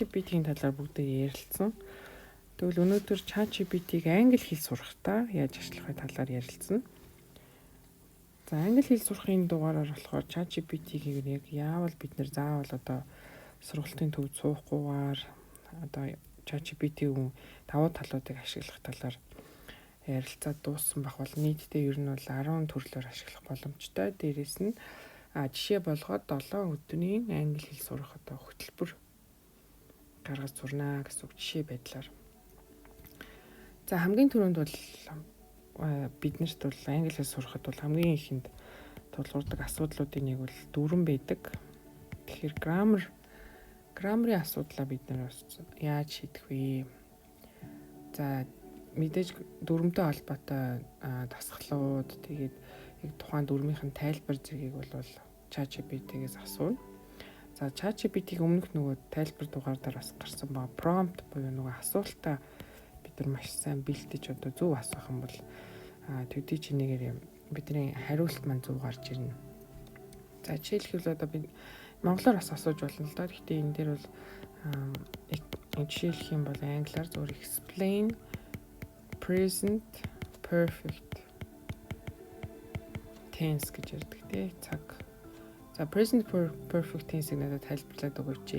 ChatGPT-ийн талаар бүгдээ ярилцсан. Тэгвэл өнөөдөр ChatGPT-г англи хэл сурахдаа яаж ашиглахын талаар ярилцсан. За англи хэл сурахын дугаараар болохоор ChatGPT-ийг яг яавал бид нэр заавал одоо сургалтын төвд суухгүйгээр одоо ChatGPT-ийн давуу талуудыг ашиглах талаар ярилцаад дууссан бах бол нийтдээ ер нь бол 10 төрлөөр ашиглах боломжтой. Дээрээс нь жишээ болгоод 7 өдрийн англи хэл сурах одоо хөтөлбөр гаргаж сурнаа гэсэн үг жишээ байдлаар. За хамгийн түрүүнд бол биднэрт бол англи хэл сурахад бол хамгийн ихэнд тулгуурдаг асуудлуудын нэг бол дүрэн байдаг. Тэгэхээр граммарын асуудлаа бид нар яаж шийдэх вэ? За мэдээж дүрмтэй холбоотой дасгалууд тэгээд яг тухайн дүрмийнхэн тайлбар зэргийг бол ChatGPT-гээс асууна. За ChatGPT-г өмнөх нөгөө тайлбар дугаар дээр бас гарсан ба prompt буюу нөгөө асуултаа бид нар маш сайн бэлтэж одоо зөв асуух юм бол төдий чинээгээр бидний хариулт маань зөв гарч ирнэ. За жишээлбэл одоо би монголоор бас асууж болно л доо. Гэхдээ энэ дээр бол жишээлх юм бол англиар зөвхөн explain present perfect tense гэж ярьдаг тий цаг. За present perfect tense-ийг надад тайлбарлаад өгөөч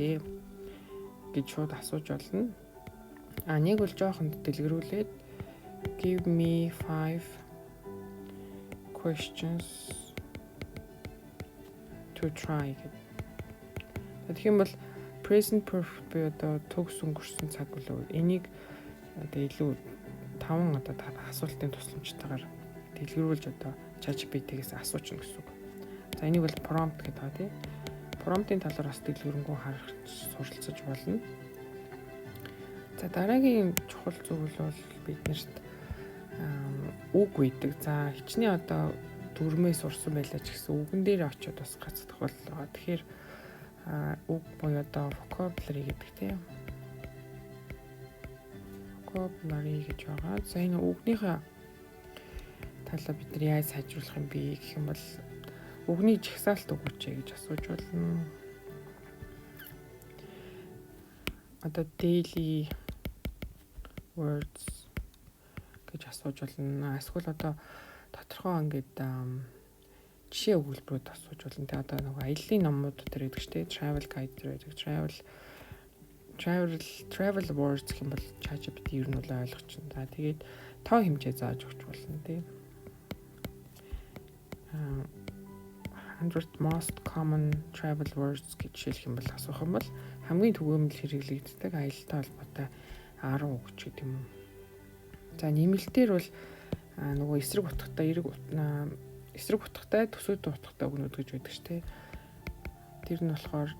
гэж шууд асууж болно. Нэг бол жоохон дэлгэрүүлээд give me 5 questions to try гэдэг. Тэгэх юм бол present perfect буюу одоо төгс өнгөрсөн цаг болов. Энийг одоо илүү 5 одоо асуултын тусламжтайгаар дэлгэрүүлж одоо ChatGPT-гээс асуучихна гэсэн үг. За энийг бол prompt гэдэг байгаа тийм. Prompt-ийн талаар бас дэлгэрэнгүй харах суралцаж болно. За дараагийн чухал зүйл бол биднэрт үг үйдэг. За хичнээн одоо дүрмээ сурсан байлаа ч гэсэн үгэн дээр очиод бас гацдах боллоо. Тэгэхээр үг буюу одоо vocabulary гэдэг тийм. Vocabulary гэж байгаа. За энэ үгнийхээ талаа бид нар яаж сайжруулах юм бэ гэх юм бол үгний жагсаалт өгөөч гэж асууж болно. Одоо daily words гэж асууж болно. Эсвэл одоо тодорхой ингээд жишээ өгүүлбэрүүд асууж болно. Тэгээ одоо нэг аяллаа номууд дээр байдаг шүү дээ. Travel guide дээр байдаг. Travel words гэх юм бол ChatGPT ер нь бол ойлгож байна. За тэгээд тоо хэмжээ зааж өгч болно тийм. 100 most common travel words гэж жишээлх юм бол асуух юм бол хамгийн түгээмэл хэрэглэгддэг аялалтай холбоотой 10 үг ч гэдэг юм уу. За нэмэлтээр бол нөгөө эсрэг утгатай төсөөд утгатай үгнүүд гэж байдаг шүү дээ. Тэр нь болохоор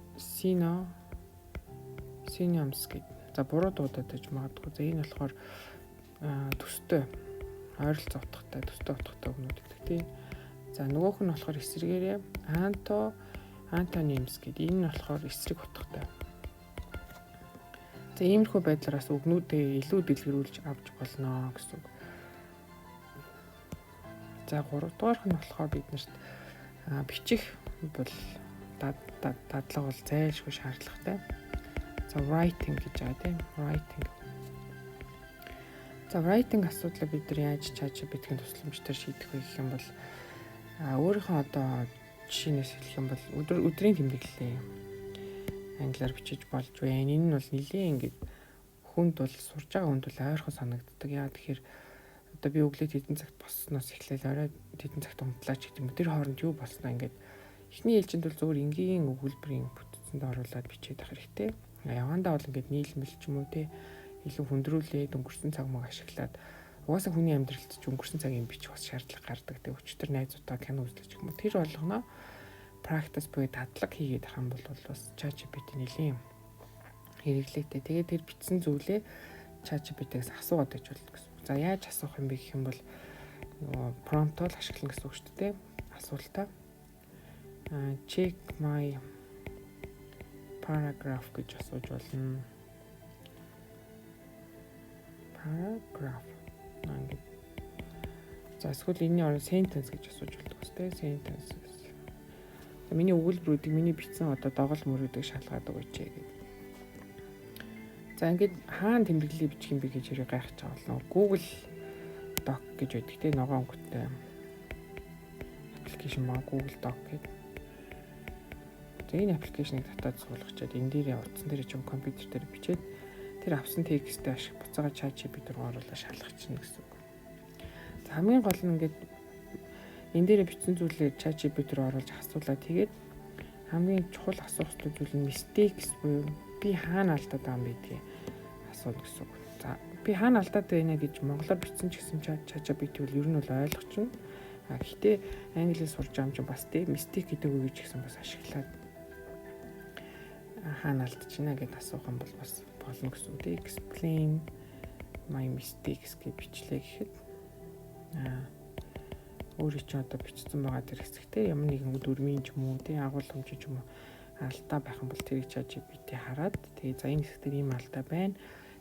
synonyms гэдэг. За буруу дуудаад байж магадгүй. За энэ болохоор төстэй ойролцоо утгатай үгнүүд гэдэг тийм. За нөгөөх нь болохоор эсрэгээрээ antonyms гэдэг. Энэ нь болохоор эсрэг утгатай. За иймэрхүү байдлаараас үгнүүдээ илүү дэлгэрүүлж авч болно гэсэн үг. За 3 дугаарх нь болохоор биднэрт бичих бол дадлага бол зайлшгүй шаардлагатай. За writing гэж байгаа тийм. Writing асуудлаа бид нар яаж ChatGPT-ийн тусламжтай шийдэх вэ гэх юм бол өөрийнхөө одоо жишээнээс хэлэх юм бол өдрийн тэмдэглэлээ англиар бичиж болж байна. Энэ нь бол нэлээд ингээд хүнд бол сурж байгаа хүнд бол ойрхон санагддаг. Яа тэгэхээр одоо би өглөө хэдэн цагт боссноос эхлээл орой хэдэн цагт унтлаач гэдэг юм. Тэр хооронд юу болсноо ингээд эхний ээлжинд бол зөвхөн энгийн өгүүлбэрийн бүтцэнд оруулаад бичээд авах хэрэгтэй. Явандаа бол ингээд нийлмэл ч юм уу те илүү хүндрүүлээд өнгөрсөн цаг мөг ашиглаад угаасаа хүний амьдралд ч өнгөрсөн цагийн бичих бас шаардлага гардаг. Тэг өчтөр найзуудаа кино үзлэж юм уу. Тэр болгоно practice буюу дадлаг хийгээд ах юм бол бас ChatGPT нэлийн хэрэглээтэй. Тэгээд тэр бичсэн зүйлээ ChatGPT-гээс асуугаад байж болно гэсэн. За яаж асуух юм бэ гэх юм бол prompt-оор ашиглана гэсэн үг шүү дээ. Асуултаа check my paragraph гэж асууж болно. Paragraph. За эсвэл энэний орон sentence гэж асууж болдог үстэй. Sentence. За миний өгүүлбэрүүдийг миний бичсэн одоо доголь мөрөдөг шалгаад өгөөч гэдэг. За ингээд хаана тэмдэглэлийг бичих юм бэ гэж хэрэг гайхаж байгаа бол Google Doc гэж байдаг тийм ногоон өнгөтэй аппликейшн маа Google Doc гэдэг. Энэ аппликейшнийг татаад суулгачаад энэ дээрээ утсан дээр ч юм компьютер дээр бичээд тэр авсан тексттэй ашиг буцаага ChatGPT руу оруулаад шалгах чинь гэсэн үг. За хамгийн гол нь ингээд энэ дээрээ бичсэн зүйлээ ChatGPT руу оруулж асуулаа. Тэгээд хамгийн чухал асуух зүйл нь mistakes буюу би хаана алдаад байгаа юм бэ гэдгийг асуух гэсэн үг. За би хаана алдаад байна гэж монголоор бичсэн ч гэсэн ChatGPT бол ер нь бол ойлгочихно. Гэхдээ англиар сурж байгаа юм чинь бас тийм mistake гэдэг үг гэж гэсэн бас ашиглаад хаана алдчихна гэдээ асуух юм бол бас болно гэсэн үг. Explain my mistakes гэж бичлээ гэхэд өөрөө ч одоо бичсэн байгаа тэр хэсэгтээ ямар нэгэн дүрмийн ч юм уу тий агуулгамж ч юм уу алдаа байх юм бол тэрийг ChatGPT хараад тэгээ за энэ хэсэгтэр ийм алдаа байна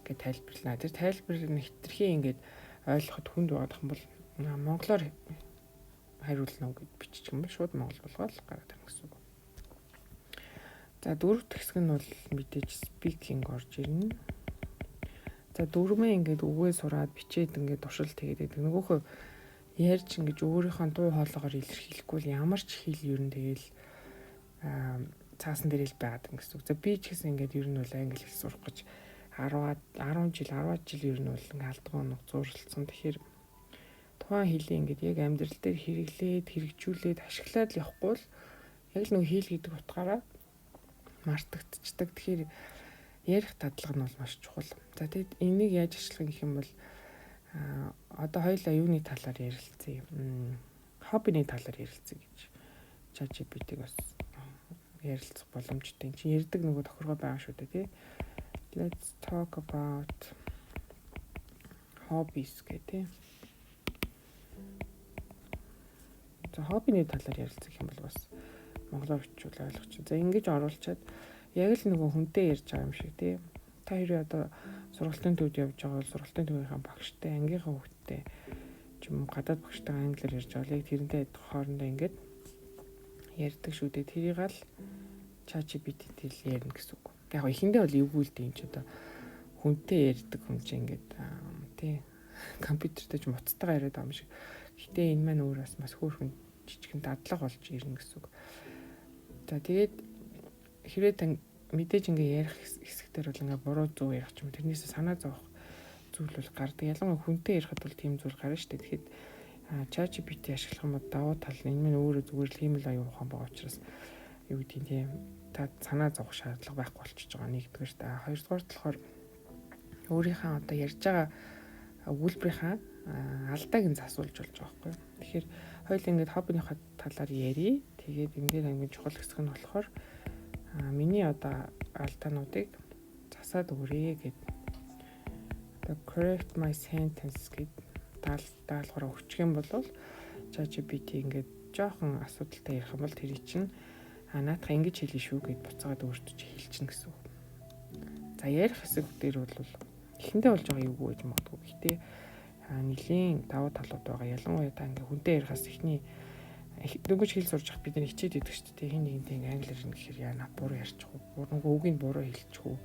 гэж тайлбарлана. Тэр тайлбарын хэтэрхий ингээд ойлгоход хүнд байгаа юм бол монголоор хариулна уу гэж бичих юм бол шууд монгол болгоод гараад ирнэ гэсэн үг. За дөрөвт хэсэг нь бол мэдээж speaking орж ирнэ. За дөрмөө ингээд үгээ сураад бичээд ингээд туршилт хийгээд нөгөөхөө ярьж ингэж өөрийнхөө дуу хоолойгоор илэрхийлэхгүй л ямар ч хэл ер нь тэгэл цаасан дээр л байгаад гэсэн үг. За би ч гэсэн ингээд ер нь бол англи хэл сурах гэж 10 жил ер нь бол ингээд алдгаа оног зурлалцсан. Тэгэхээр тухайн хэлийг ингээд яг амьдрал дээр хэрэглээд хэрэгжүүлээд ашиглаад л явахгүй л яг л нэг хэл гэдэг утгаараа мартагдчихдаг. Тэгэхээр ярих тадлага нь бол маш чухал. За тэгэд энийг яаж ашиглах гэх юм бол одоо хоёулаа юуны талаар ярилцъя. Хоббиний талаар ярилцъя гэж ChatGPT-г бас ярилцах боломжтой. Энд чинь ярьдаг нөгөө тохиргоо байгаа шүү дээ, тий. Let's talk about hobbies гэдэг. За хоббиний талаар ярилцах юм бол бас монголоор бичвэл ойлгочих. За ингэж оруулчаад яг л нөгөө хүнтэй ярьж байгаа юм шиг тий. Та хоёрын одоо сургалтын төвд явж байгаа бол сургалтын төвийнхаа багштай, ангийнхаа хүүхдтэй ч юм уу гадаад багштайгаа англиар ярьж байгаа. Яг тэрнтэй хоорондоо ингэж ярьдаг шүү дээ. Тэрийг л ChatGPT-тэй л ярина гэсэн үг. Яг эхэндээ бол эвгүй л дээ энэ ч одоо хүнтэй ярьдаг хүн чинь ингэж тий компьютертэй ч муцтайгаа яриад байгаа юм шиг. Гэтэ энэ маань өөр бас хөөрхөн жижигэн дадлага болж ирнэ гэсэн үг. За тэгээд хэрвээ мэдээж ингээ ярих хэсэгтэр бол ингээ буруу зөв ярих ч юм тэрнээс санаа зовох зүйл бол гардаг. Ялангуяа хүнтэй ярихад бол тийм зүйл гарна шүү дээ. Тэгэхэд ChatGPT ашиглах юм бол давуу тал нь энэ минь өөрөө зүгээр л хиймэл аюу ухаан байгаа учраас юу гэдэг тийм та санаа зовох шаардлага байхгүй болчихж байгаа нэгдүгээр та. Хоёрдугаар болохоор өөрийнхөө одоо ярьж байгаа өгүүлбэрийнхаа алдааг нь засуулж болж байгаа байхгүй. Тэгэхээр хоёул ингээд хоббиныхаа талаар ярий. Тэгээд энэ дээр хамгийн чухал хэсэг нь болохоор миний одоо алдаануудыг засаад өгөрэй гэд. Одоо correct my sentence гэд даалгавар өгчих юм бол ChatGPT ингээд жоохон асуудалтай ярих юм бол тэр чинь наадах ингэж хэлнэ шүү гэд буцаагаад өөртөө хэлчихнэ гэсэн үг. За ярих хэсэг дээр бол эхэндээ болж байгаа юу гэж магадгүй. Гэхдээ нэлийн давуу талууд байгаа. Ялангуяа та ингээ хүнтэй ярихаас эхний дөнгөж хэл сурж явах бид нар хичээд идэг шүү дээ. Хин нэгэнтэй ингээ англиар нэг гэхээр яана буруу ярьчих уу? Нөгөө үгийг буруу хэлчих үү?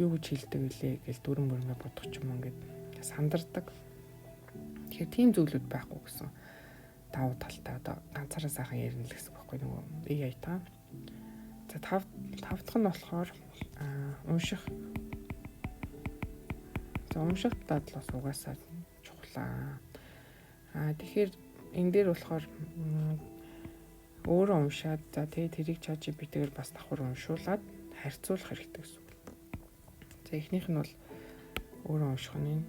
Юу гэж хэлдэг вүлээ гэж дүрэн мөрөнгө бодох ч юм ингээд сандардаг. Тэгэхээр тийм зүйлүүд байхгүй гэсэн давуу талтай одоо ганцаараа сайхан ярина л гэсэн байхгүй нөгөө AI та. За тав дахь нь болохоор унших. За унших дадлал бас угаасаа чухлаа. Тэгэхээр энэ дээр болохоор өөрөө уншаад за тэрийг ChatGPT-гээр бас давхар уншуулад харьцуулах хэрэгтэй гэсэн үг. За эхнийх нь бол өөрөө унших нь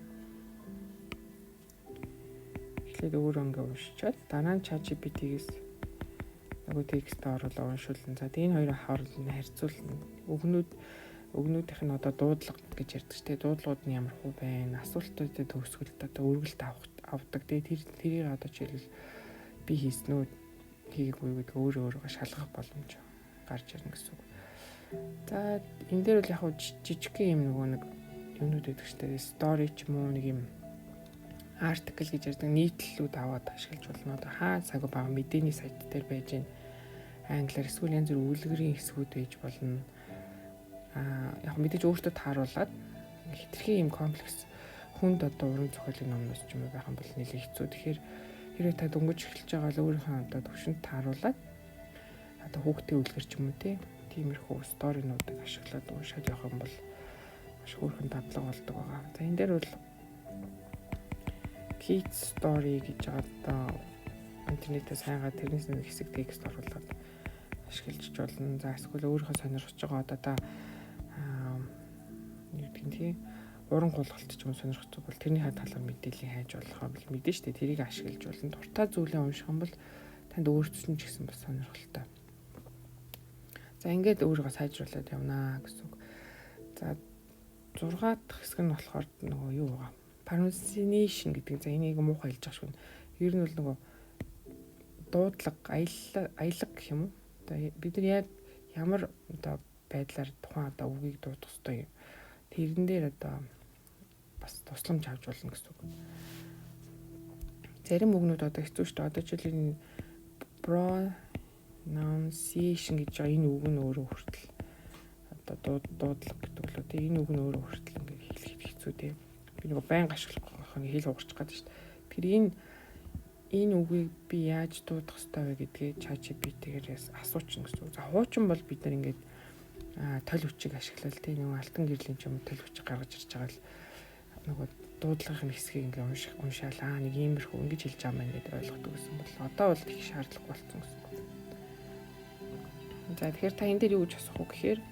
эхлээд өөрөө ингээ уншичаад дараа нь ChatGPT-гээс нөгөө текстээ оруулаад уншуулна. За энэ хоёрын хооронд нь харьцуулна. Өгнүүдийнх нь одоо дуудлага гэж ярьдаг ч тийм дуудлагууд нь ямар хөө байна, асуултуудад төгсгөлд одоо үргэлт авдаг. Тэрийг одоо жишээлбэл би хийснүү хийгээгүй гэдэг өөрөө шалгах боломж гарч ирнэ гэсэн үг. За энэ дээр бол яг жижигхэн юм нөгөө нэг юмнууд байдаг ч тийм стори ч юм уу нэг юм артикл гэж ярьдаг нийтлэлүүд аваад ашиглаж болно. Одоо хаа цаг бага мэдээний сайт дээр байж гин англиар эсвэл янз бүр үлгэрийн хэсгүүд байж болно. Яг мэдээж өөртөө тааруулаад хитрхи юм комплекс хүнд одоо уран зохиолын номноос ч юм уу байх юм бол нэлээд хэцүү. Тэгэхээр хэрвээ та дөнгөж эхэлж байгаа бол өөрийнхөө одоо төвшөнд тааруулаад одоо хүүхдийн үлгэр ч юм уу тиймэрхүү сторинуудыг ашиглаад уншаад явах юм бол маш хөөрхөн дадлага болдог байгаа. За энэ дээр бол Kids Story гэж одоо интернетээс хайгаад тэрнээс нэг хэсэг текст оруулаад ашиглаж болно. За эсвэл өөрийнхөө сонирхож байгаа одоо юу гэдэг нь уран гулгалт ч юм сонирхдаг бол тэрнийхээ талаар мэдээлэл хайж болох юм мэдэн штэ тэрийг ашиглаж болно. Дуртай зүйлээ унших юм бол танд өөрчлөн ч гэсэн бас сонирхолтой. За ингээд өөрийгөө сайжруулад явнаа гэсэн үг. За 6 дахь хэсэг нь болохоор нөгөө юу байгаа? Pronunciation гэдэг. За энийг муухай хэлж байгаа шүү. Ер нь бол нөгөө дуудлага, аялга гэх юм уу? Одоо бид нар яг ямар одоо байдлаар тухайн одоо үгийг дуудах ёстой юм. Тэрэн дээр одоо бас тусламж авч болно гэсэн үг. Зарим үгнүүд одоо хэцүү шүү дээ. Одоо жишээл энэ pronunciation гэж байгаа энэ үг нь өөрөө хүртэл одоо дуудлага гэдэг л үү. Энэ үг нь өөрөө хүртэл ингээд хэлэх хэцүү дээ. Би нөгөө байнга ашиглах хэл хугарчих гадаг шүү дээ. Тэгэхээр энэ үгийг би яаж дуудах ёстой вэ гэдгийг ChatGPT-гээрээс асуучихна гэсэн үг. За хуучин бол бид нар ингээд тол хүчийг ашиглал тийм нэг алтан гэрлийн ч юм тол хүчийг гаргаж ирж байгаа л нөгөө дуудлагын хэсгийг ингээд уншаалаа нэг иймэрхүү ингэж хэлж байгаа маань гэдэг ойлгодог гэсэн бол одоо бол их шаардлага болсон гэсэн үг. За тэгэхээр та энэ дээр юу гэж асуух вэ гэхээр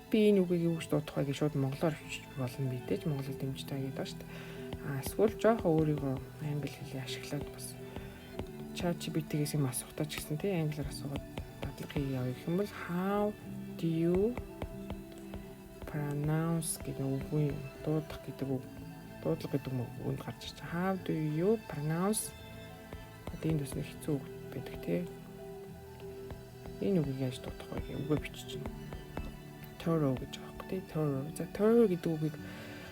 би энэ үгийг юу гэж дуудах вэ гэж шууд монголоор хөвчих болно мэдээж монголоор дэмжиж таа гэдэг ба шүү дээ. Эсвэл жоохон өөрийгөө англи хэлийг ашиглаад бас ChatGPT-гээс юм асуухтаа ч гэсэн тийм англиар асуугаад дадлага хийе гэх юм бол how do you pronounce гэдэг үгүй дуудах гэдэг үг дуудлага гэдэг үгэнд гарч ирж байгаа. How do you pronounce гэдэг энэ төсний хэцүү үг байдаг тийм. Энэ үгийг яаж дуудах вэ гэж үгээ биччихнэ. Thorough гэж байгаа байхгүй тийм. Thorough. За thorough гэдэг үгийг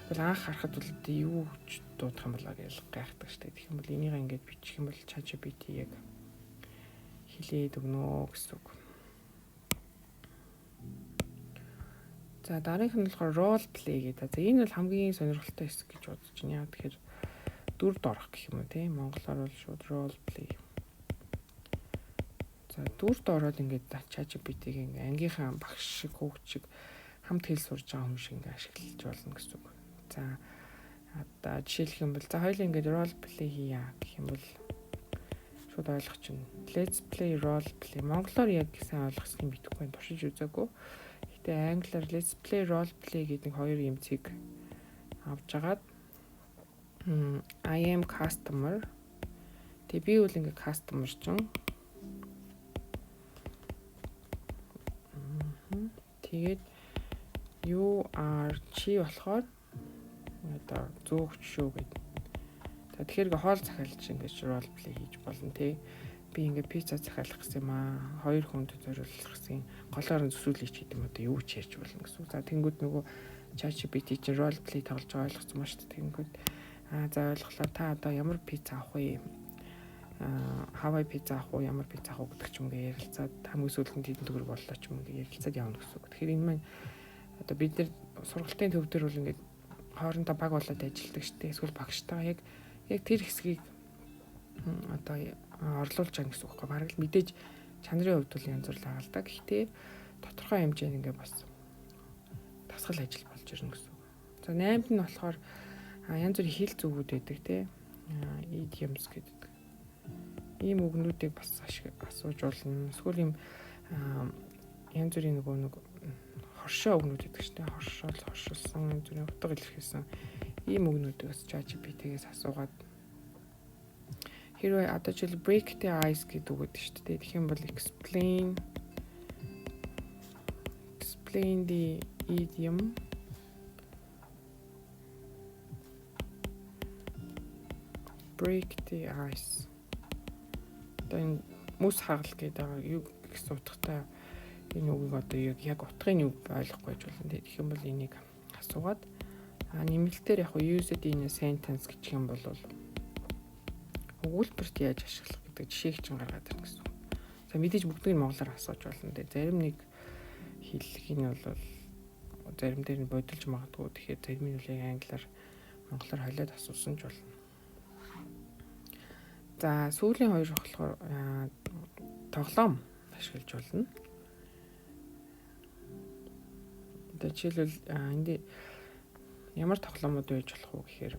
бол анх харахад бол юу гэж дуудах юм болоо гэж гайхдаг шүү дээ. Тэгэх юм бол энийг ингээд бичих юм бол ChatGPT яг хэлээд өгнө гэсэн үг. За дараагийнх нь болохоор role play гэдэг. За энэ бол хамгийн сонирхолтой хэсэг гэж бодож байна. Яа тэгэхээр дүрд орох гэх юм уу тийм. Монголоор бол шууд role play. За дүрд ороод ингээд ChatGPT-г ингээд ангийнхаа багш шиг хүүхд шиг хамт хэл сурж байгаа хүн шиг ингээд ашиглаж болно гэсэн үг. За одоо жишээлх юм бол за хоёул ингээд role play хийя гэх юм бол шууд ойлгох чинь let's play role play. Монголоор яг сайн ойлгосныг мэдэхгүй байна. Туршиж үзээгүй. Гэтэ англиар let's play role play гэдэг хоёр эмцгийг авч агаад I am customer. Тэгээ би бол ингээд customer чинь тэгээд you are чи болохоор одоо зөөгч шүү гэдэг. За тэгэхээр хоол захиалж ингэж role play хийж болно тий. Би ингээ пицца захиалах гэсэн юм аа. Хоёр хүнд зориулах гэсэн голоор нь зүсүүлээч гэдэг юм одоо юу ч ярьж болно гэсэн. За тэнгууд нөгөө ChatGPT чи role play тоглож байгаа ойлгосон маш шүү дээ. Тэнгууд за ойлголоо та одоо ямар пицца авах вэ? Хавай пицца авах уу, ямар пицца авах уу гэдэг ч юм ингээ ярилцаад хамгийн сүүлд нь тэдэн төгрөг боллоо ч юм ингээ ярилцаад явна гэсэн. Тэгэхээр энэ маань одоо бид нар сургалтын төв дээр бол ингээ хоорондоо баг болоод ажилладаг штеп. Эсвэл багштайгаа яг тэр хэсгийг одоо орлуулж байгаа гэсэн үг байхгүй. Бараг л мэдээж чанарын хувьд бол янз бүр л агаалдаг. Гэхдээ тодорхой хэмжээнд ингээ бас тасгал ажил болж ирнэ гэсэн үг. За 8-д нь болохоор янз бүрийн хэл зүгүүд байдаг тий. Idioms гэдэг. Ийм үгнүүдийг бас асууж болно. Эсвэл ийм янз бүрийн нэг хоршоо үгнүүд гэдэг чинь хоршилсан янз бүрийн утга илэрхийлсэн ийм үгнүүдийг бас ChatGPT-гээс асуугаад хэрвээ одоо жишээл break the ice гэдэг үг гэдэг шүү дээ. Тэгэх юм бол explain the idiom break the ice. Одоо мөс хагалт гэдэг юу гэсэн утгатай энэ үгийг одоо яг утгын үг ойлгохгүй ч болно. Тэгэх юм бол энийг асуугаад нэмэлтээр яг use it in a sentence гэх юм бол өгүүлбэрт яаж ашиглах гэдэг жишээг чинь гаргаад ирнэ гэсэн. За мэдээж бүгдийг нь монголоор асууж болно. Зарим нэг хэллэг нь бол зарим дээр нь бодолж магадгүй. Тэгэхээр зарим нь үл англиар монголоор холиод асуусан ч болно. За сүүлийн хоёр болохоор тоглоом ашиглаж болно. Одоо жишээлбэл энд ямар тоглоомод байж болох вэ гэхээр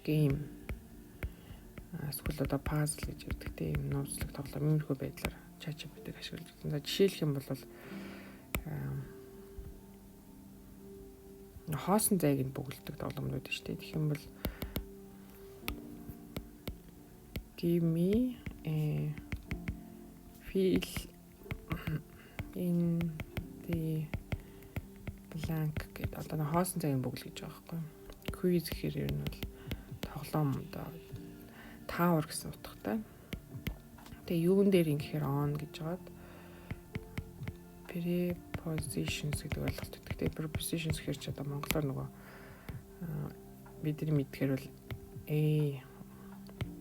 гейм эсвэл одоо пазл гэж ярьдаг тийм нууцлаг тоглоом иймэрхүү байдлаар ChatGPT-г ашиглаж байна. За жишээлх юм бол хоосон зайг нь бөглөдөг тоглоомнууд шүү дээ. Тэгэх юм бол give me a fill in the blank гэдэг одоо хоосон зайг нь бөглө гэж байгаа байхгүй. Quiz гэхээр ер нь бол тоглоом одоо tower гэсэн утгатай. Тэгээ юун дээр ингэхээр on гэж жаад prepositions гэдэг ойлголт өгдөг. Тэгээ prepositions гэхээр ч одоо монголоор нөгөө бидний мэдгээр бол a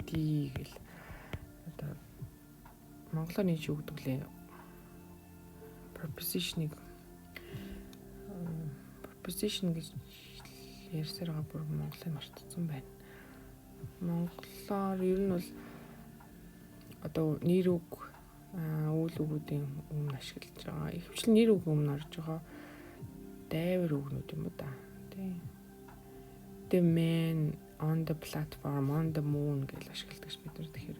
d гэл одоо монголоор нэг юу гэдэг лээ. Preposition гэж ярьсаар байгаа бүр монголыг мартсан байна. Монголоор ер нь бол одоо нэр үг үйл өгүүдийн өмнө ашиглаж байгаа. Ихэвчлэн нэр үг өмнө орж байгаа дайвар үгнүүд юм уу да. Тэ. The man on the platform on the moon гэж ашигладаг ш бид нар тэгэхээр.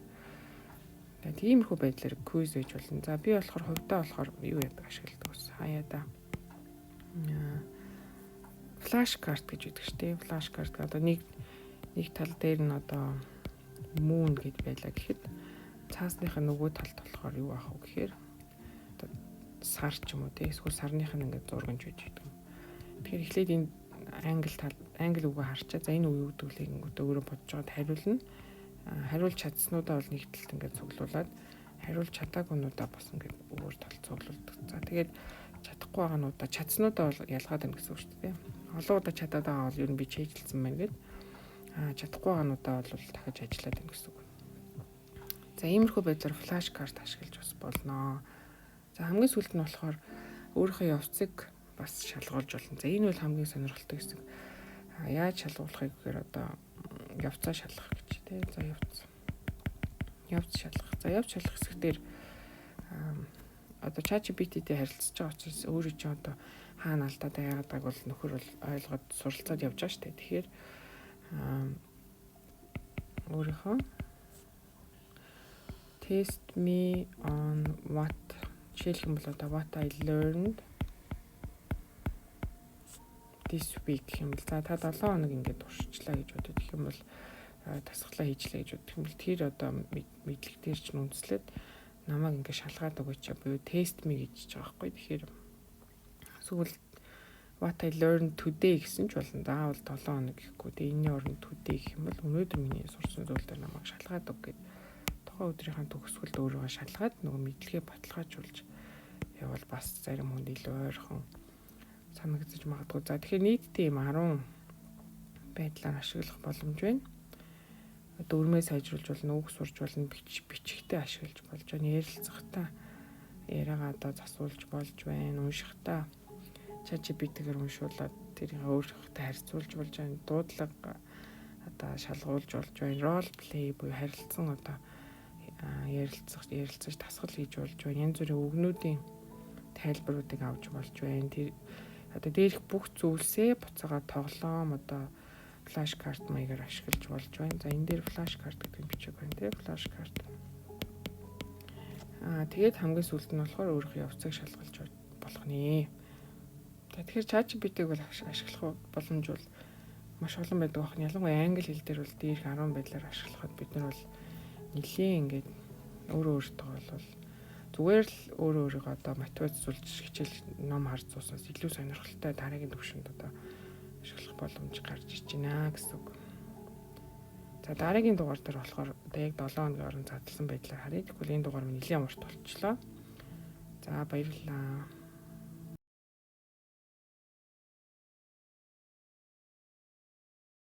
Тиймэрхүү байдлаар quiz хийж болно. За би болохоор хувьдаа болохоор юу яадаг ашигладаг ус. Хаяа да. Flash card гэж үүдэг штеп. Flash card одоо нэг тал дээр нь одоо moon гэж байлаа гэхэд цаасных нь нөгөө талд болохоор юу аах вэ гэхээр одоо сар ч юм уу те эсвэл сарных нь ингээд зурганж байж байдаг. Тэгэхээр эхлээд энэ англи үгээ харчаа. За энэ үе өгдөг лээ ингээд өөрөө бодож байгаад хариулна. Хариулж чадсануудаа бол нэг талд ингээд цуглуулад хариулж чадаагүйнуудаа бас ингээд өөр талд цуглуулдаг. За тэгээд чадахгүй байгаануудаа чадсануудаа бол ялгаад байна гэсэн үг шүү дээ. Олон удаа чадаад байгаа бол ер нь би чийжилсэн байна гэдэг. Чадахгүй байгаануудаа бол дахиж ажиллаад байна гэсэн үг. За иймэрхүү байдлаар флаш карт ашиглаж бас болно. За хамгийн сүүлд нь болохоор өөрийнхөө явцыг бас шалгуулж болно. За энэ бол хамгийн сонирхолтой хэсэг. Яаж шалгуулахыг гэхээр одоо явцаа шалгах гэж тийм. За явц шалгах. За явц шалгах хэсэг дээр одоо ChatGPT-тэй харилцаж байгаа учраас өөрөө ч одоо хаана алдаад байгааг бол нөхөр бол ойлгоод суралцаад явж байгаа шүү дээ. Тэгэхээр өөрийнхөө test me on what жишээлх юм бол одоо what I learned this week гэх юм бол за та 7 хоног ингээд уршчлаа гэж боддог юм бол тасглаа хийжлээ гэж боддог юм бол тэр одоо мэдлэг дээр ч үндэслээд намайг ингээд шалгаад өгөөч буюу test me гэж байгаа байхгүй. Тэгэхээр эсвэл what I learned today гэсэн ч болно. Заавал 7 хоног гэхгүй. Тэгээ энэний оронд today гэх юм бол өнөөдөр миний сурсан зүйл дээр намайг шалгаад өг гэдэг. Тухайн өдрийнхаа төгсгөлд өөрийгөө шалгаад нөгөө мэдлэгээ баталгаажуулж явал бас зарим хүнд илүү ойрхон санагдаж магадгүй. За тэгэхээр нийтдээ ийм 10 байдлаар ашиглах боломж байна. Дөрмөө сайжруулж болно, үг сурж болно, бичихтэй ашиглаж болж байна. Ярилцахтаа яриагаа одоо засуулж болж байна. Уншихтаа ChatGPT-гээр уншуулад тэрийг өөрийнхөө харьцуулж болж байна. Дуудлага одоо шалгуулж болж байна. Role play буюу харилцан одоо ярилцаж тасгал хийж болж байна. Янз бүрийн үгнүүдийн тайлбаруудыг авч болж байна. Тэр одоо дээрх бүх зүйлсээ буцаага тоглоом одоо флаш карт маягаар ашиглаж болж байна. За энэ дээр флаш карт гэдэг нь бичиг байна тийм флаш карт. Тэгээд хамгийн сүүлд нь болохоор өөрийнхөө явцыг шалгалж болох нэ. Тэгэхээр ChatGPT-г бол ашиглах боломж бол маш олон байдаг байна. Ялангуяа англи хэл дээр бол дээрх 10 байдлаар ашиглахад бид нар бол нэлээ ингээд өөртөө бол зүгээр л өөрийгөө одоо мотивацуулж хичээл ном харж суусаас илүү сонирхолтой дараагийн төвшөнд одоо ашиглах боломж гарч ирж байна гэсэн үг. За дараагийн дугаар дээр болохоор одоо яг 7 хоногийн орон задлсан байдлаар харъя. Тэгвэл энэ дугаар минь нэлээд урт болчихлоо. За баярлалаа.